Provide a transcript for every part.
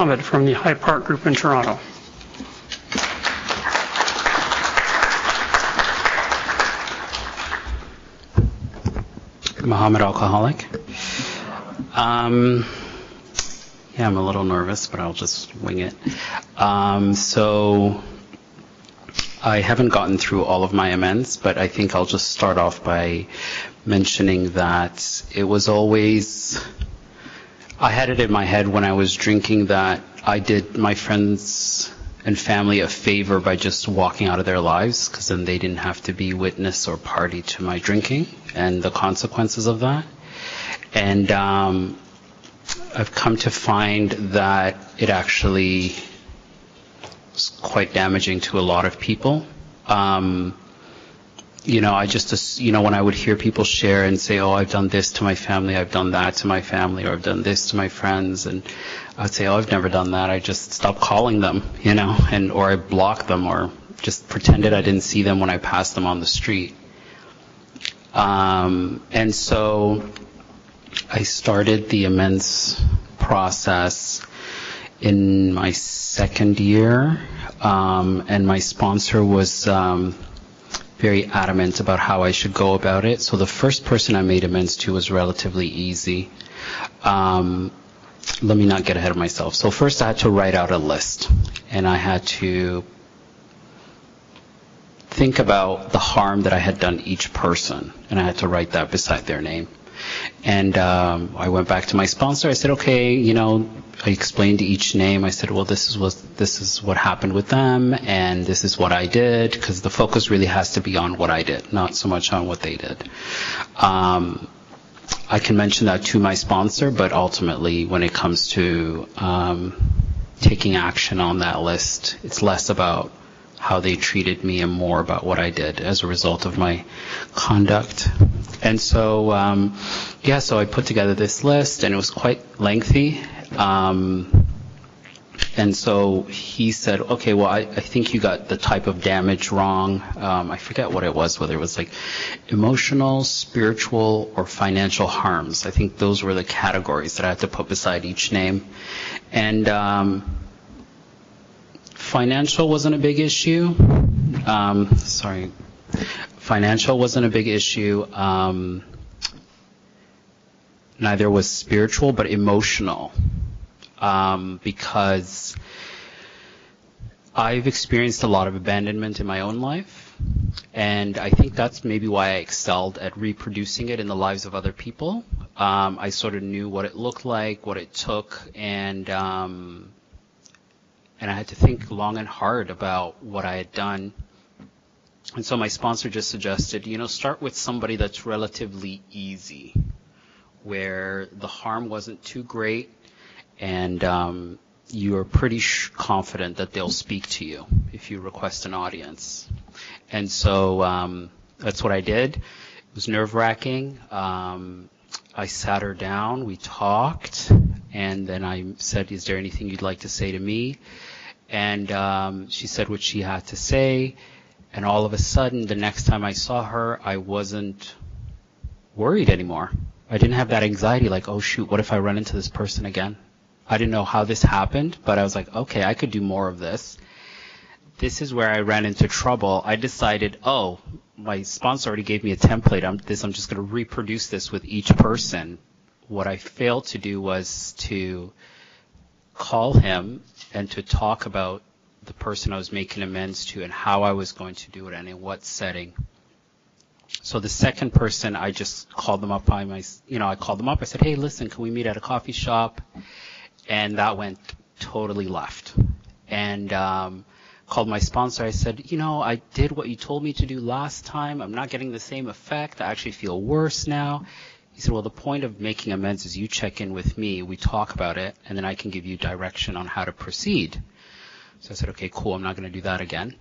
Ahmed from the High Park Group in Toronto. Mohammed Alcoholic. Yeah, I'm a little nervous, but I'll just wing it. So I haven't gotten through all of my amends, but I think I'll just start off by mentioning that it was always, I had it in my head when I was drinking that I did my friends and family a favor by just walking out of their lives, because then they didn't have to be witness or party to my drinking and the consequences of that. And I've come to find that it actually is quite damaging to a lot of people. I just, when I would hear people share and say, oh, I've done this to my family, I've done that to my family, or I've done this to my friends, and I'd say, oh, I've never done that. I just stopped calling them, or I blocked them, or just pretended I didn't see them when I passed them on the street. And so I started the amends process in my second year, and my sponsor was very adamant about how I should go about it. So the first person I made amends to was relatively easy. Let me not get ahead of myself. So first I had to write out a list, and I had to think about the harm that I had done each person, and I had to write that beside their name. And I went back to my sponsor. I said, okay, I explained each name. I said, well, this is what happened with them, and this is what I did, because the focus really has to be on what I did, not so much on what they did. I can mention that to my sponsor, but ultimately, when it comes to taking action on that list, it's less about how they treated me and more about what I did as a result of my conduct. And so, so I put together this list, and it was quite lengthy. And so he said, okay, well, I think you got the type of damage wrong. I forget what it was, whether it was like emotional, spiritual, or financial harms. I think those were the categories that I had to put beside each name. And financial wasn't a big issue. Financial wasn't a big issue. Neither was spiritual, but emotional. Because I've experienced a lot of abandonment in my own life, and I think that's maybe why I excelled at reproducing it in the lives of other people. I sort of knew what it looked like, what it took, and I had to think long and hard about what I had done. And so my sponsor just suggested, start with somebody that's relatively easy, where the harm wasn't too great, and you are pretty confident that they'll speak to you if you request an audience. And so that's what I did. It was nerve-wracking. I sat her down, we talked, and then I said, is there anything you'd like to say to me? And she said what she had to say, and all of a sudden, the next time I saw her, I wasn't worried anymore. I didn't have that anxiety like, oh shoot, what if I run into this person again? I didn't know how this happened, but I was like, okay, I could do more of this. This is where I ran into trouble. I decided, oh, my sponsor already gave me a template. I'm just going to reproduce this with each person. What I failed to do was to call him and to talk about the person I was making amends to and how I was going to do it and in what setting. So the second person, I just called them up I called them up. I said, hey, listen, can we meet at a coffee shop? And that went totally left. And called my sponsor. I said, I did what you told me to do last time. I'm not getting the same effect. I actually feel worse now. He said, well, the point of making amends is you check in with me, we talk about it, and then I can give you direction on how to proceed. So I said, okay, cool, I'm not going to do that again.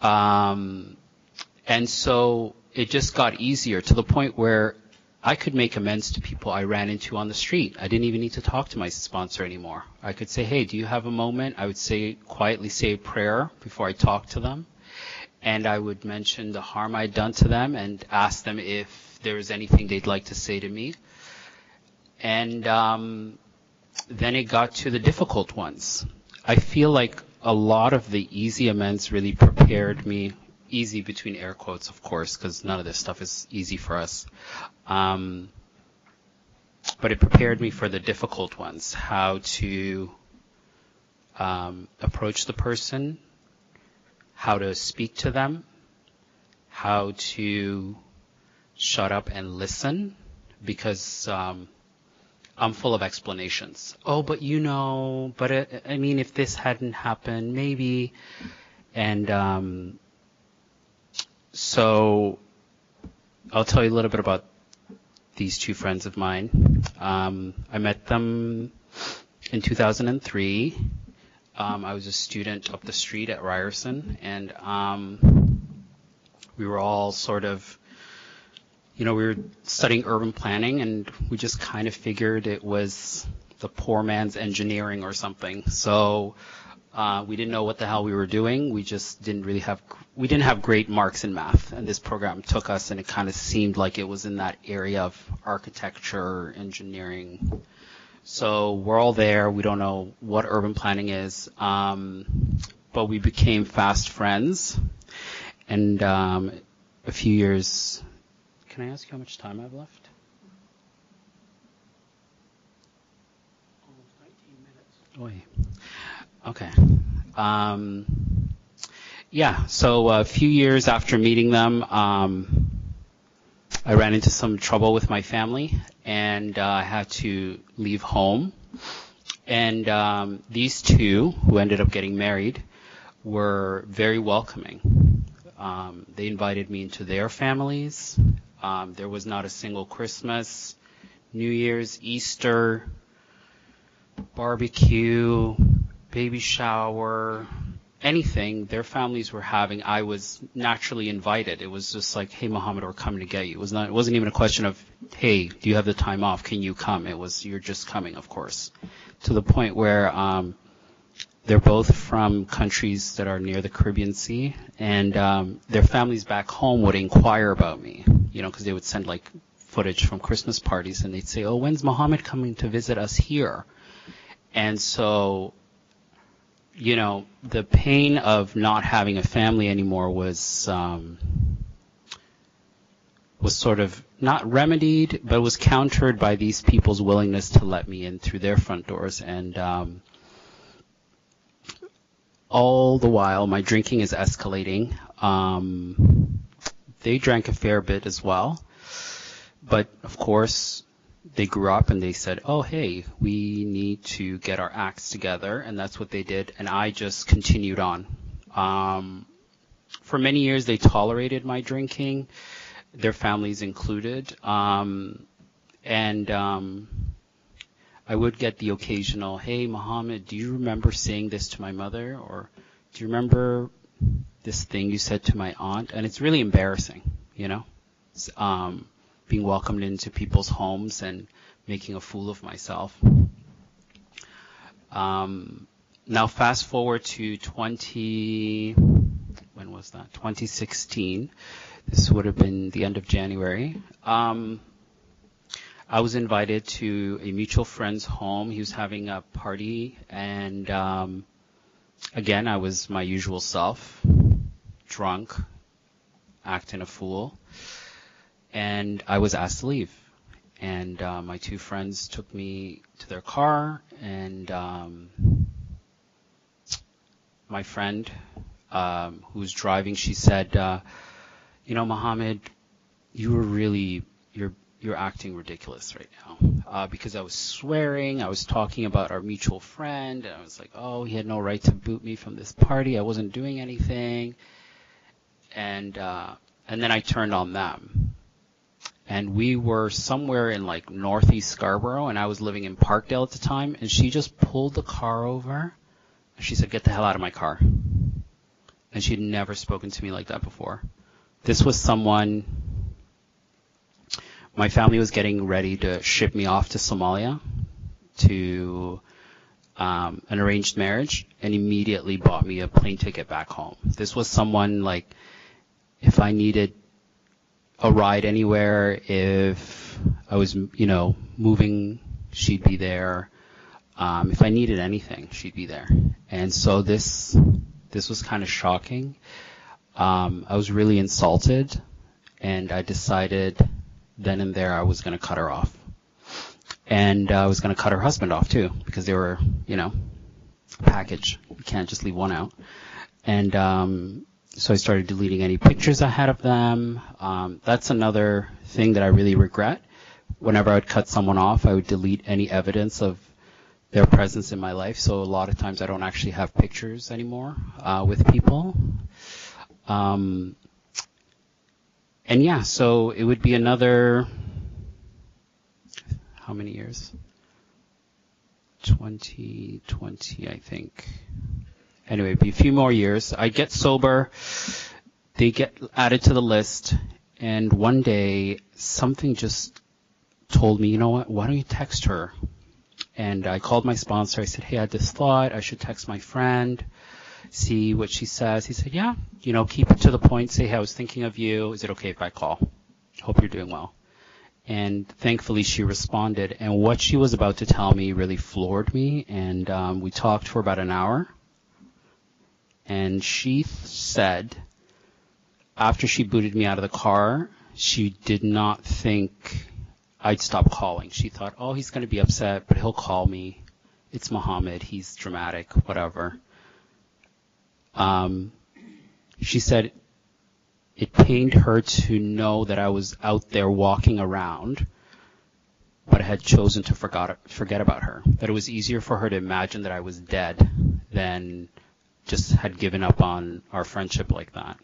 And so it just got easier to the point where I could make amends to people I ran into on the street. I didn't even need to talk to my sponsor anymore. I could say, hey, do you have a moment? I would quietly say a prayer before I talked to them. And I would mention the harm I'd done to them and ask them if there was anything they'd like to say to me. And then it got to the difficult ones. I feel like a lot of the easy amends really prepared me, easy between air quotes, of course, because none of this stuff is easy for us. But it prepared me for the difficult ones, how to approach the person, how to speak to them, how to shut up and listen, because I'm full of explanations. Oh, but I mean, if this hadn't happened, maybe. And so I'll tell you a little bit about these two friends of mine. I met them in 2003. I was a student up the street at Ryerson, and we were all sort of, we were studying urban planning, and we just kind of figured it was the poor man's engineering or something. So we didn't know what the hell we were doing. We just didn't have great marks in math, and this program took us, and it kind of seemed like it was in that area of architecture, engineering. So we're all there. We don't know what urban planning is, but we became fast friends. And a few years. Can I ask you how much time I have left? Almost 19 minutes. Okay. Yeah, so a few years after meeting them, I ran into some trouble with my family, and I had to leave home. And these two, who ended up getting married, were very welcoming. They invited me into their families. There was not a single Christmas, New Year's, Easter, barbecue, baby shower, anything their families were having. I was naturally invited. It was just like, hey, Muhammad, we're coming to get you. It wasn't even a question of, hey, do you have the time off? Can you come? It was, you're just coming, of course. To the point where they're both from countries that are near the Caribbean Sea, and their families back home would inquire about me, because they would send like footage from Christmas parties, and they'd say, oh, when's Muhammad coming to visit us here? And so, the pain of not having a family anymore was sort of not remedied, but was countered by these people's willingness to let me in through their front doors. And all the while, my drinking is escalating. They drank a fair bit as well. But, of course, they grew up and they said, oh, hey, we need to get our acts together. And that's what they did. And I just continued on. For many years, they tolerated my drinking, their families included. And I would get the occasional, hey, Muhammad, do you remember saying this to my mother? Or do you remember this thing you said to my aunt? And it's really embarrassing, being welcomed into people's homes and making a fool of myself. Now fast forward to 2016. This would have been the end of January. I was invited to a mutual friend's home. He was having a party, and again, I was my usual self, drunk, acting a fool. And I was asked to leave. And my two friends took me to their car, and my friend who was driving, she said, Muhammad, you're acting ridiculous right now. Because I was swearing, I was talking about our mutual friend, and I was like, oh, he had no right to boot me from this party. I wasn't doing anything. And then I turned on them. And we were somewhere in like northeast Scarborough, and I was living in Parkdale at the time, and she just pulled the car over, and she said, get the hell out of my car. And she'd never spoken to me like that before. This was someone, my family was getting ready to ship me off to Somalia to an arranged marriage, and immediately bought me a plane ticket back home. This was someone like, if I needed a ride anywhere, if I was, moving, she'd be there. If I needed anything, she'd be there. And so this was kind of shocking. I was really insulted, and I decided then and there I was going to cut her off. And I was going to cut her husband off too, because they were, a package. You can't just leave one out. And so I started deleting any pictures I had of them. That's another thing that I really regret. Whenever I would cut someone off, I would delete any evidence of their presence in my life. So a lot of times I don't actually have pictures anymore with people. And yeah, so it would be another, how many years? 2020, I think. Anyway, it'd be a few more years. I get sober. They get added to the list. And one day, something just told me, you know what, why don't you text her? And I called my sponsor. I said, hey, I had this thought. I should text my friend, see what she says. He said, yeah, keep it to the point. Say, hey, I was thinking of you. Is it okay if I call? Hope you're doing well. And thankfully, she responded. And what she was about to tell me really floored me. And we talked for about an hour. And she said, after she booted me out of the car, she did not think I'd stop calling. She thought, oh, he's going to be upset, but he'll call me. It's Muhammad. He's dramatic, whatever. She said it pained her to know that I was out there walking around, but I had chosen to forget about her. That it was easier for her to imagine that I was dead than just had given up on our friendship like that.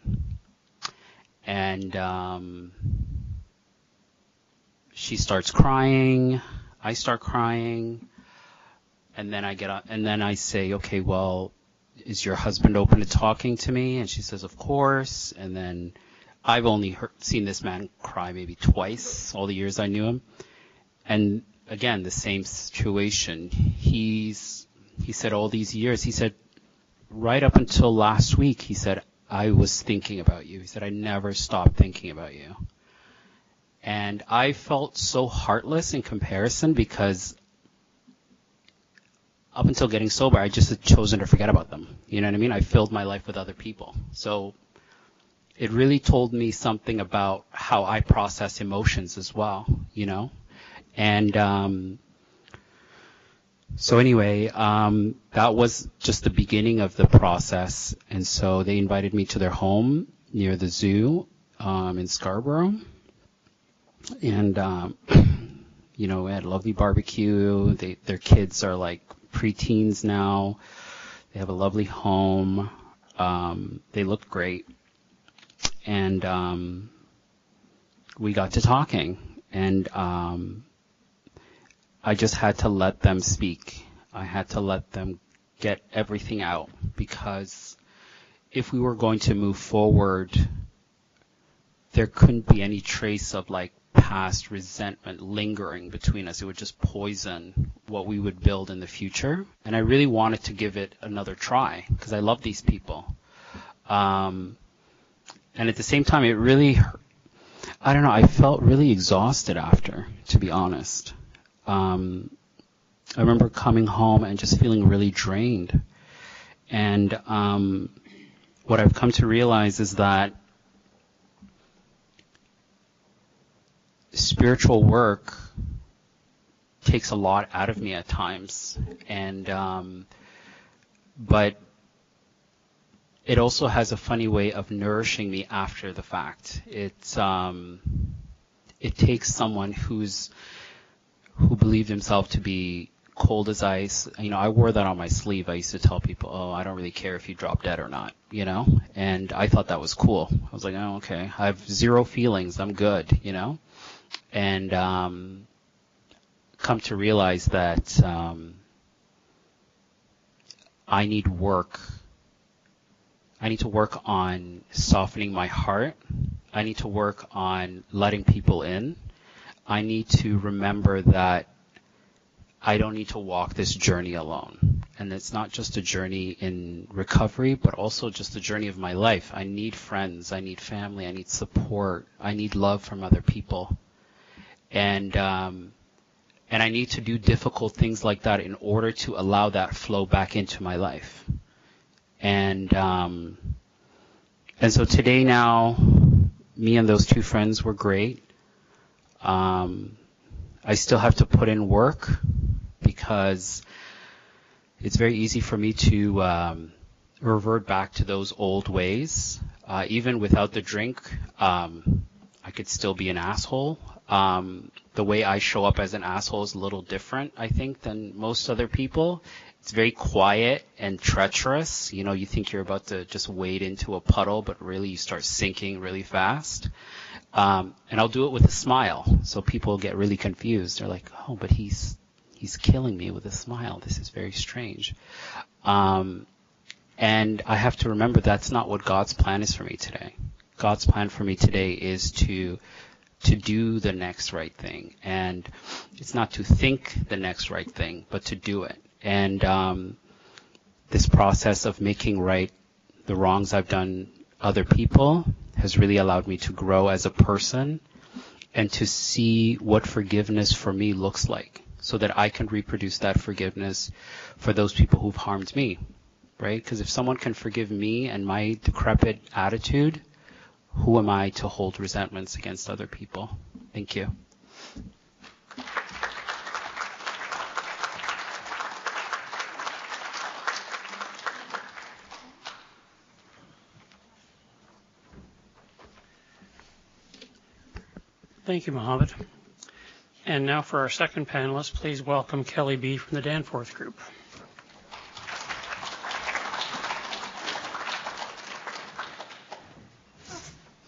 And she starts crying, I start crying, and then I get up, and then I say, okay, well, is your husband open to talking to me? And she says, of course. And then I've only seen this man cry maybe twice all the years I knew him. And again, the same situation. He said all these years, he said, right up until last week, he said, I was thinking about you. He said, I never stopped thinking about you. And I felt so heartless in comparison because up until getting sober, I just had chosen to forget about them. You know what I mean? I filled my life with other people. So it really told me something about how I process emotions as well, And so anyway, that was just the beginning of the process. And so they invited me to their home near the zoo in Scarborough. And, we had a lovely barbecue. Their kids are like preteens now. They have a lovely home. They looked great. And we got to talking. And I just had to let them speak. I had to let them get everything out, because if we were going to move forward, there couldn't be any trace of past resentment lingering between us. It would just poison what we would build in the future. And I really wanted to give it another try because I love these people. And at the same time, it really, I don't know, I felt really exhausted after, to be honest. I remember coming home and just feeling really drained. And what I've come to realize is that spiritual work takes a lot out of me at times. And but it also has a funny way of nourishing me after the fact. It takes someone who believed himself to be cold as ice. I wore that on my sleeve. I used to tell people, oh, I don't really care if you drop dead or not, and I thought that was cool. I was like, oh, okay, I have zero feelings. I'm good, and come to realize that I need work. I need to work on softening my heart. I need to work on letting people in. I need to remember that I don't need to walk this journey alone. And it's not just a journey in recovery, but also just a journey of my life. I need friends. I need family. I need support. I need love from other people. And And I need to do difficult things like that in order to allow that flow back into my life. And so today now, me and those two friends were great. I still have to put in work because it's very easy for me to revert back to those old ways. Even without the drink, I could still be an asshole. The way I show up as an asshole is a little different, I think, than most other people. It's very quiet and treacherous. You know, you think you're about to just wade into a puddle, but really you start sinking really fast. And I'll do it with a smile, so people get really confused. They're like, oh, but he's killing me with a smile. This is very strange. And I have to remember that's not what God's plan is for me today. God's plan for me today is to do the next right thing. And it's not to think the next right thing, but to do it. And this process of making right the wrongs I've done other people has really allowed me to grow as a person and to see what forgiveness for me looks like so that I can reproduce that forgiveness for those people who've harmed me, right? Because if someone can forgive me and my decrepit attitude, who am I to hold resentments against other people? Thank you. Thank you, Mohammed. And now for our second panelist, please welcome Kelly B. from the Danforth Group.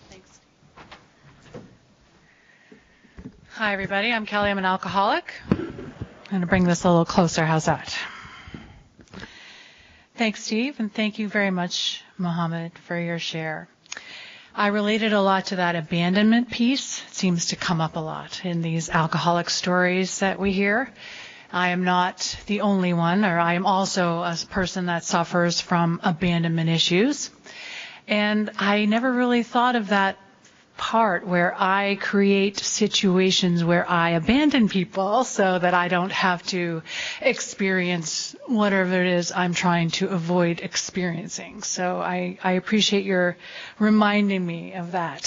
Thanks. Hi, everybody. I'm Kelly. I'm an alcoholic. I'm going to bring this a little closer. How's that? Thanks, Steve, and thank you very much, Mohammed, for your share. I related a lot to that abandonment piece. It seems to come up a lot in these alcoholic stories that we hear. I am not the only one, or I am also a person that suffers from abandonment issues. And I never really thought of that part where I create situations where I abandon people so that I don't have to experience whatever it is I'm trying to avoid experiencing. So I appreciate your reminding me of that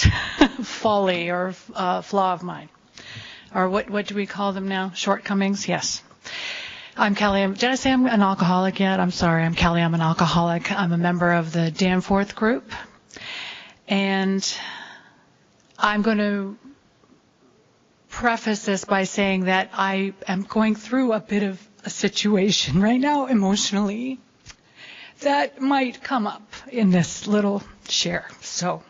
folly or flaw of mine. Or what do we call them now? Shortcomings? Yes. I'm Kelly. Did I say I'm an alcoholic yet? I'm sorry. I'm Kelly. I'm an alcoholic. I'm a member of the Danforth Group. And I'm going to preface this by saying that I am going through a bit of a situation right now emotionally that might come up in this little share. So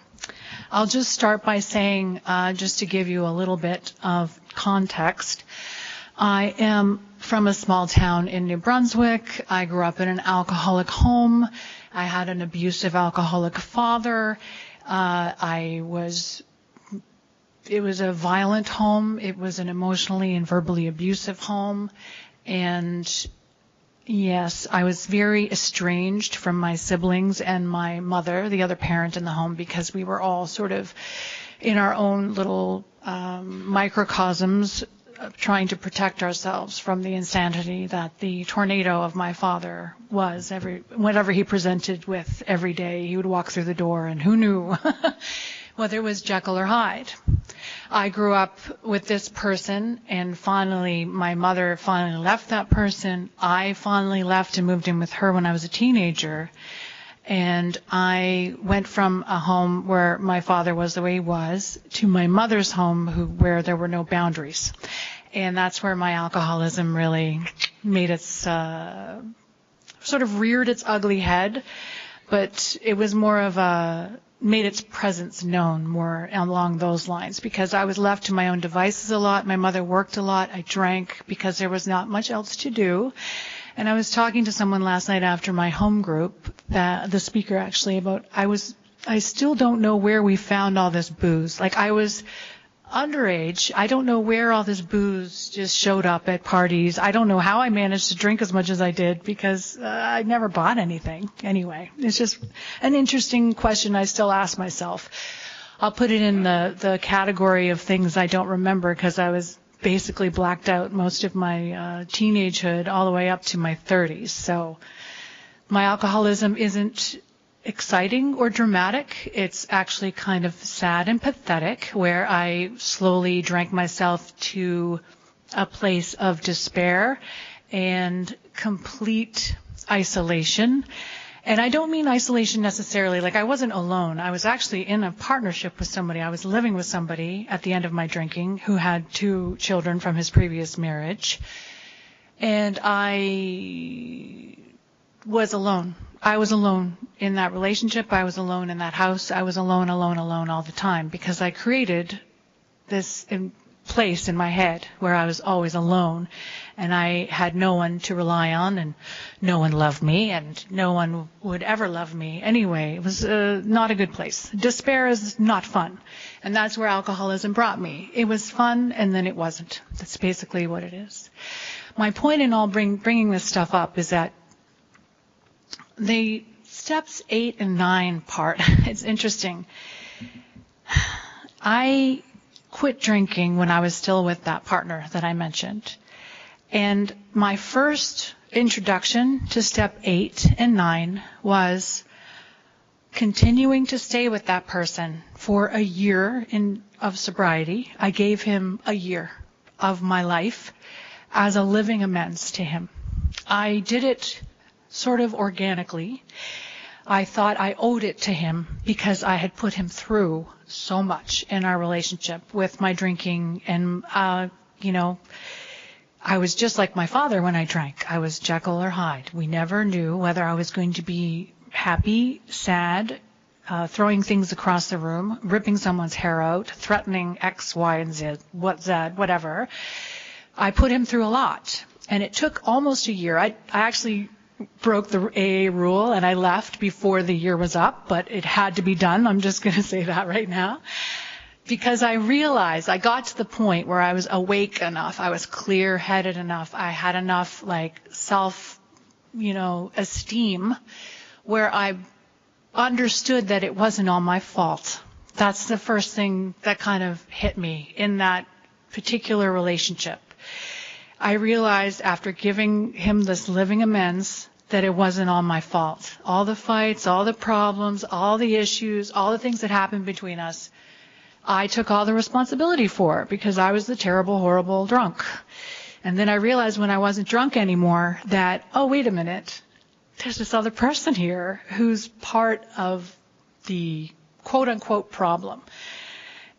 I'll just start by saying, just to give you a little bit of context, I am from a small town in New Brunswick. I grew up in an alcoholic home. I had an abusive alcoholic father. It was a violent home. It was an emotionally and verbally abusive home. And yes, I was very estranged from my siblings and my mother, the other parent in the home, because we were all sort of in our own little microcosms trying to protect ourselves from the insanity that the tornado of my father was. Whatever he presented with every day, he would walk through the door, and who knew whether it was Jekyll or Hyde. I grew up with this person, and finally, my mother finally left that person. I finally left and moved in with her when I was a teenager. And I went from a home where my father was the way he was to my mother's home where there were no boundaries. And that's where my alcoholism really made its, sort of reared its ugly head. But it was more of made its presence known more along those lines, because I was left to my own devices a lot. My mother worked a lot. I drank because there was not much else to do. And I was talking to someone last night after my home group, the speaker actually, about I still don't know where we found all this booze. Like, I was underage. I don't know where all this booze just showed up at parties. I don't know how I managed to drink as much as I did, because I never bought anything. Anyway, it's just an interesting question I still ask myself. I'll put it in the category of things I don't remember, because I was basically blacked out most of my teenagehood all the way up to my 30s. So my alcoholism isn't exciting or dramatic. It's actually kind of sad and pathetic, where I slowly drank myself to a place of despair and complete isolation. And I don't mean isolation necessarily, like I wasn't alone. I was actually in a partnership with somebody. I was living with somebody at the end of my drinking who had 2 children from his previous marriage. And I was alone. I was alone in that relationship. I was alone in that house. I was alone all the time, because I created this place in my head where I was always alone, and I had no one to rely on, and no one loved me, and no one would ever love me anyway. It was not a good place. Despair is not fun, and that's where alcoholism brought me. It was fun, and then it wasn't. That's basically what it is. My point in all bringing this stuff up is that the steps 8 and 9 part, it's interesting. I quit drinking when I was still with that partner that I mentioned. And my first introduction to step 8 and 9 was continuing to stay with that person for a year of sobriety. I gave him a year of my life as a living amends to him. I did it sort of organically. I thought I owed it to him because I had put him through so much in our relationship with my drinking. And, I was just like my father when I drank. I was Jekyll or Hyde. We never knew whether I was going to be happy, sad, throwing things across the room, ripping someone's hair out, threatening X, Y, and Z, whatever. I put him through a lot. And it took almost a year. I actually broke the AA rule and I left before the year was up, but it had to be done. I'm just going to say that right now. Because I realized I got to the point where I was awake enough, I was clear-headed enough, I had enough esteem where I understood that it wasn't all my fault. That's the first thing that kind of hit me in that particular relationship. I realized after giving him this living amends that it wasn't all my fault. All the fights, all the problems, all the issues, all the things that happened between us, I took all the responsibility for because I was the terrible, horrible drunk. And then I realized when I wasn't drunk anymore that, oh, wait a minute, there's this other person here who's part of the quote-unquote problem.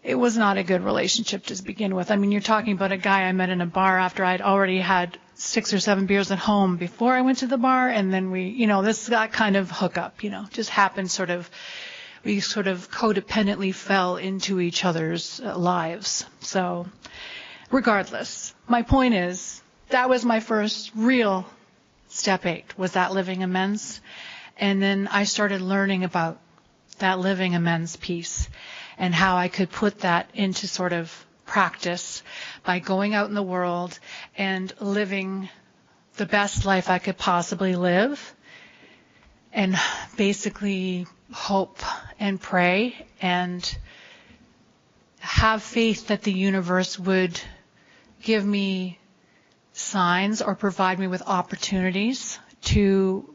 It was not a good relationship to begin with. I mean, you're talking about a guy I met in a bar after I'd already had 6 or 7 beers at home before I went to the bar, and then that kind of hookup, just happened we sort of codependently fell into each other's lives. So regardless, my point is that was my first real step 8, was that living amends. And then I started learning about that living amends piece and how I could put that into sort of practice by going out in the world and living the best life I could possibly live, and basically hope and pray and have faith that the universe would give me signs or provide me with opportunities to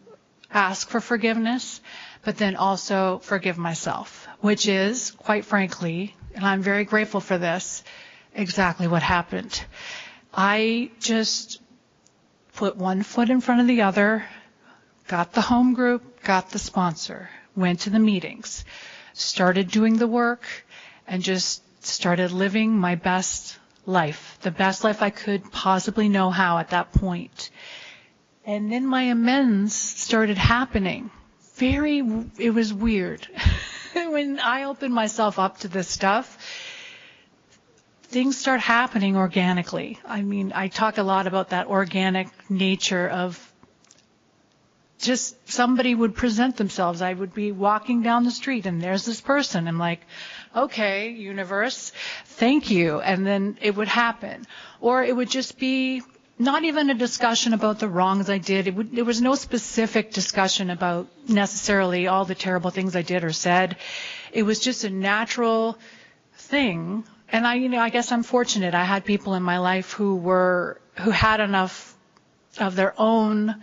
ask for forgiveness, but then also forgive myself, which is, quite frankly, and I'm very grateful for this, exactly what happened. I just put one foot in front of the other, got the home group, got the sponsor, went to the meetings, started doing the work, and just started living my best life, the best life I could possibly know how at that point. And then my amends started happening. It was weird. When I opened myself up to this stuff, things start happening organically. I mean, I talk a lot about that organic nature of just somebody would present themselves. I would be walking down the street and there's this person. I'm like, okay, universe, thank you. And then it would happen. Or it would just be not even a discussion about the wrongs I did. There was no specific discussion about necessarily all the terrible things I did or said. It was just a natural thing and I guess I'm fortunate. I had people in my life who had enough of their own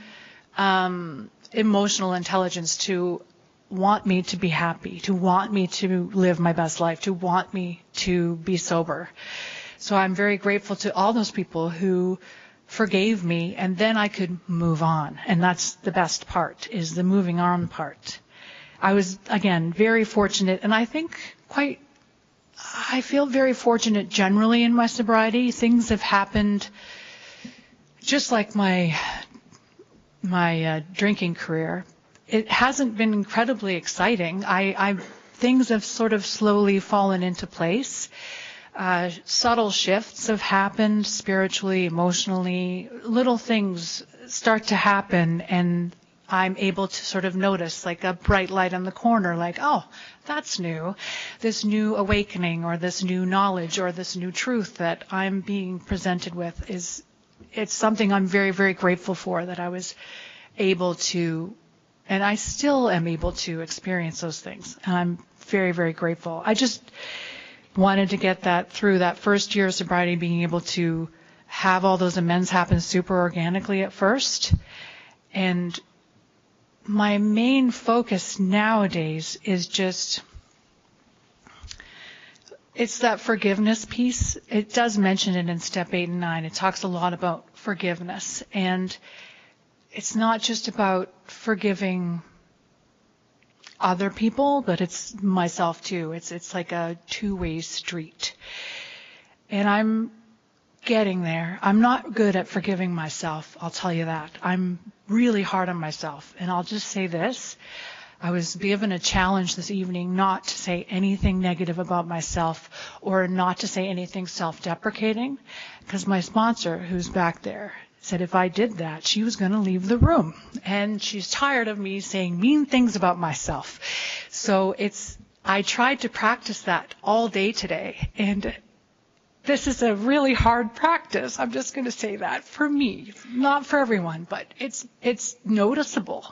emotional intelligence to want me to be happy, to want me to live my best life, to want me to be sober. So I'm very grateful to all those people who forgave me, and then I could move on. And that's the best part, is the moving on part. I was, again, very fortunate, and I feel very fortunate generally in my sobriety. Things have happened just like my drinking career. It hasn't been incredibly exciting. Things have sort of slowly fallen into place. Subtle shifts have happened spiritually, emotionally. Little things start to happen, and I'm able to sort of notice, like a bright light on the corner, like, oh, that's new. This new awakening, or this new knowledge, or this new truth that I'm being presented with it's something I'm very, very grateful for, that I was able to, and I still am able to experience those things. And I'm very, very grateful. I just wanted to get that through that first year of sobriety, being able to have all those amends happen super organically at first. And my main focus nowadays is it's that forgiveness piece. It does mention it in step 8 and 9. It talks a lot about forgiveness. And it's not just about forgiving other people, but it's myself too. It's like a two-way street. And I'm getting there. I'm not good at forgiving myself, I'll tell you that. I'm really hard on myself. And I'll just say this. I was given a challenge this evening not to say anything negative about myself, or not to say anything self-deprecating, because my sponsor, who's back there, said if I did that, she was going to leave the room. And she's tired of me saying mean things about myself. So I tried to practice that all day today. And this is a really hard practice. I'm just going to say that for me, not for everyone, but it's noticeable.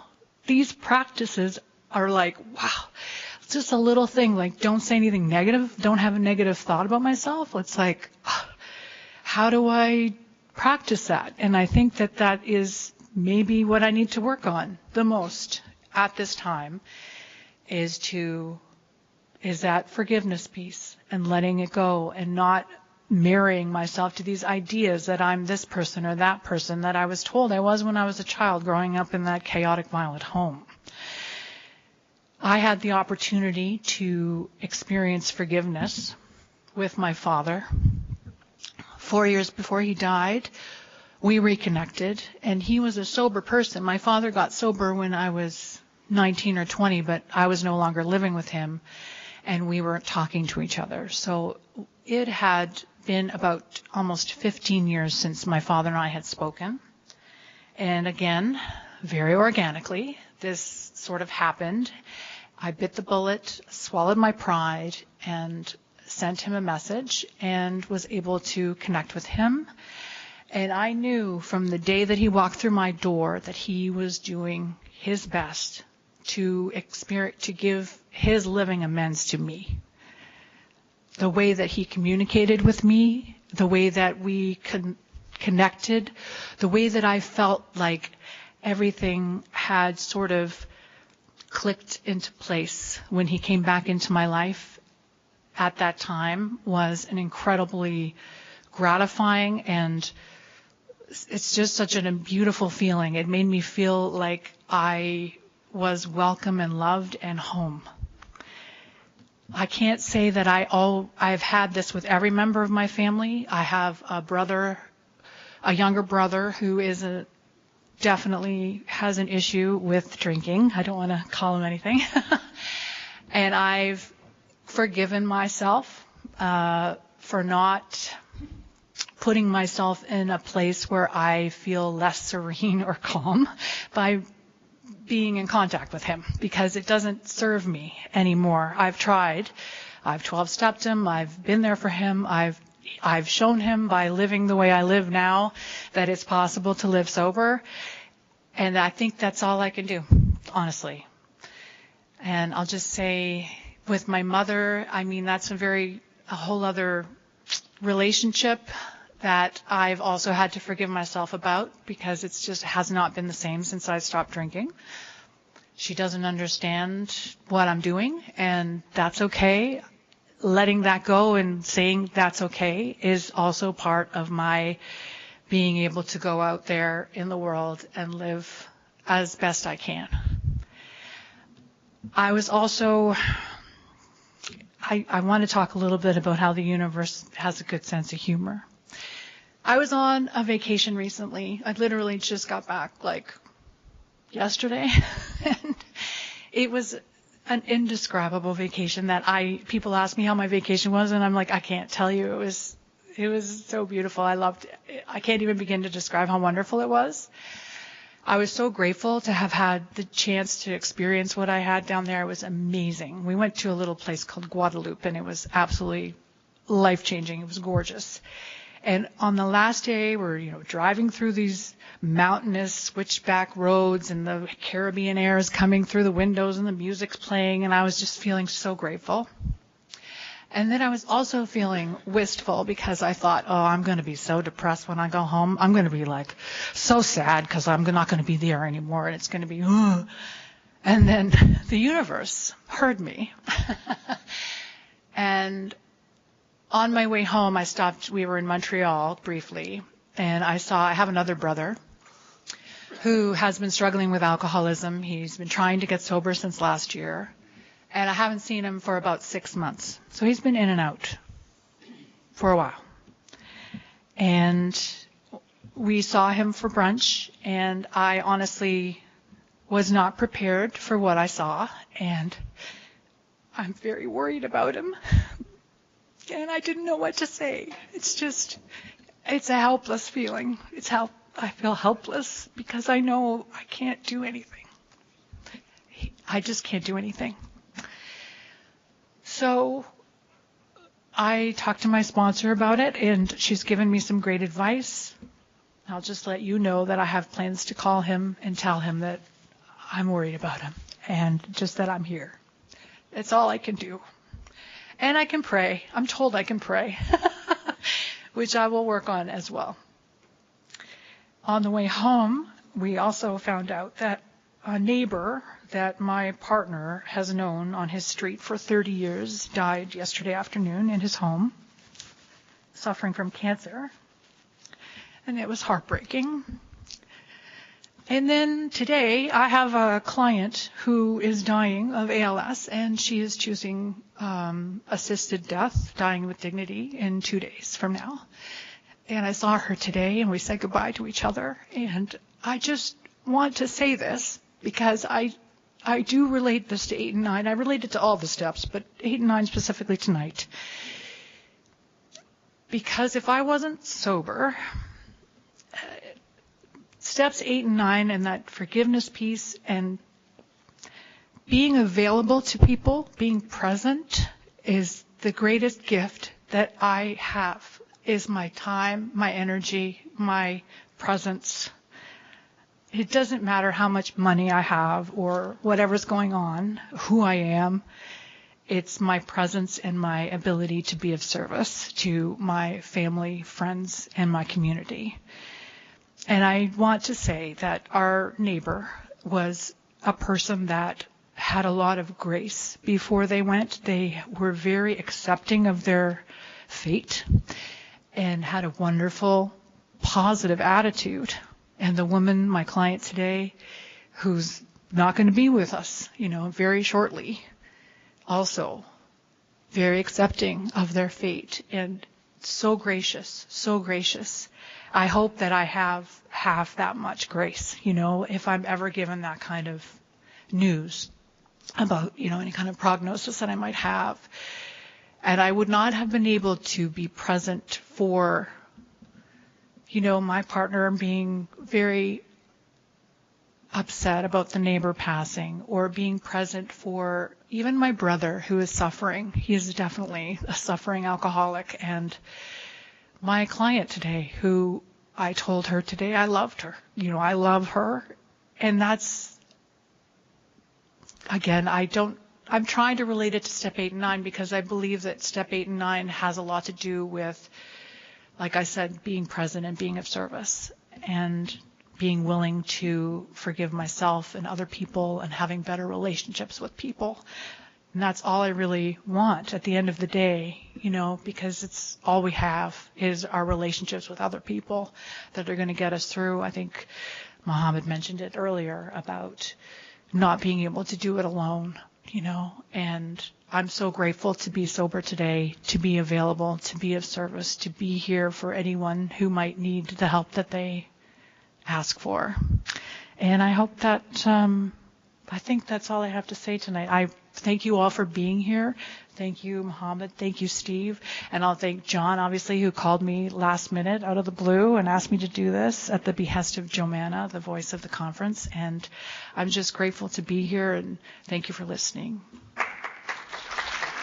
These practices are like, wow, it's just a little thing, like don't say anything negative, don't have a negative thought about myself. It's like, how do I practice that? And I think that is maybe what I need to work on the most at this time, is that forgiveness piece, and letting it go, and not marrying myself to these ideas that I'm this person or that person that I was told I was when I was a child growing up in that chaotic, violent home. I had the opportunity to experience forgiveness with my father. 4 years before he died, we reconnected, and he was a sober person. My father got sober when I was 19 or 20, but I was no longer living with him, and we weren't talking to each other. So it had been about almost 15 years since my father and I had spoken. And again, very organically, this sort of happened. I bit the bullet, swallowed my pride, and sent him a message, and was able to connect with him. And I knew from the day that he walked through my door that he was doing his best to give his living amends to me. The way that he communicated with me, the way that we connected, the way that I felt like everything had sort of clicked into place when he came back into my life at that time, was an incredibly gratifying, and it's just such a beautiful feeling. It made me feel like I was welcome and loved and home. I can't say that I've had this with every member of my family. I have a younger brother who definitely has an issue with drinking. I don't want to call him anything. And I've forgiven myself for not putting myself in a place where I feel less serene or calm by being in contact with him, because it doesn't serve me anymore. I've tried. I've 12-stepped him. I've been there for him. I've shown him by living the way I live now that it's possible to live sober. And I think that's all I can do, honestly. And I'll just say with my mother, I mean, that's a whole other relationship that I've also had to forgive myself about because it's just has not been the same since I stopped drinking. She doesn't understand what I'm doing, and that's okay. Letting that go and saying that's okay is also part of my being able to go out there in the world and live as best I can. I was also, I want to talk a little bit about how the universe has a good sense of humor. I was on a vacation recently. I literally just got back like yesterday. And it was an indescribable vacation that people ask me how my vacation was, and I'm like, I can't tell you. It was so beautiful. I loved it. I can't even begin to describe how wonderful it was. I was so grateful to have had the chance to experience what I had down there. It was amazing. We went to a little place called Guadalupe, and it was absolutely life-changing. It was gorgeous. And on the last day, we're driving through these mountainous switchback roads, and the Caribbean air is coming through the windows, and the music's playing, and I was just feeling so grateful. And then I was also feeling wistful because I thought, oh, I'm going to be so depressed when I go home. I'm going to be like so sad because I'm not going to be there anymore, and it's going to be, ugh. And then the universe heard me. And on my way home, I stopped. We were in Montreal briefly, and I have another brother who has been struggling with alcoholism. He's been trying to get sober since last year, and I haven't seen him for about 6 months. So he's been in and out for a while. And we saw him for brunch, and I honestly was not prepared for what I saw, and I'm very worried about him. And I didn't know what to say. It's a helpless feeling. I feel helpless because I know I can't do anything. I just can't do anything. So I talked to my sponsor about it, and she's given me some great advice. I'll just let you know that I have plans to call him and tell him that I'm worried about him and just that I'm here. That's all I can do. And I can pray. I'm told I can pray, which I will work on as well. On the way home, we also found out that a neighbor that my partner has known on his street for 30 years died yesterday afternoon in his home, suffering from cancer. And it was heartbreaking. And then today, I have a client who is dying of ALS, and she is choosing assisted death, dying with dignity, in 2 days from now. And I saw her today, and we said goodbye to each other. And I just want to say this because I do relate this to 8 and 9. I relate it to all the steps, but 8 and 9 specifically tonight. Because if I wasn't sober, steps 8 and 9 and that forgiveness piece and being available to people, being present, is the greatest gift that I have, is my time, my energy, my presence. It doesn't matter how much money I have or whatever's going on, who I am. It's my presence and my ability to be of service to my family, friends, and my community. And I want to say that our neighbor was a person that had a lot of grace before they went. They were very accepting of their fate and had a wonderful, positive attitude. And the woman, my client today, who's not going to be with us, very shortly, also very accepting of their fate and so gracious, so gracious. I hope that I have half that much grace, if I'm ever given that kind of news about, any kind of prognosis that I might have. And I would not have been able to be present for, my partner being very upset about the neighbor passing, or being present for even my brother who is suffering. He is definitely a suffering alcoholic. And my client today, who I told her today I loved her. I love her. And that's, again, I don't I'm trying to relate it to step 8 and 9 because I believe that step 8 and 9 has a lot to do with, like I said, being present and being of service and being willing to forgive myself and other people and having better relationships with people. And that's all I really want at the end of the day, because it's all we have is our relationships with other people that are going to get us through. I think Mohammed mentioned it earlier about not being able to do it alone, and I'm so grateful to be sober today, to be available, to be of service, to be here for anyone who might need the help that they ask for. And I hope that, I think that's all I have to say tonight. I thank you all for being here. Thank you, Mohammed. Thank you, Steve. And I'll thank John, obviously, who called me last minute out of the blue and asked me to do this at the behest of Joanna, the voice of the conference. And I'm just grateful to be here, and thank you for listening.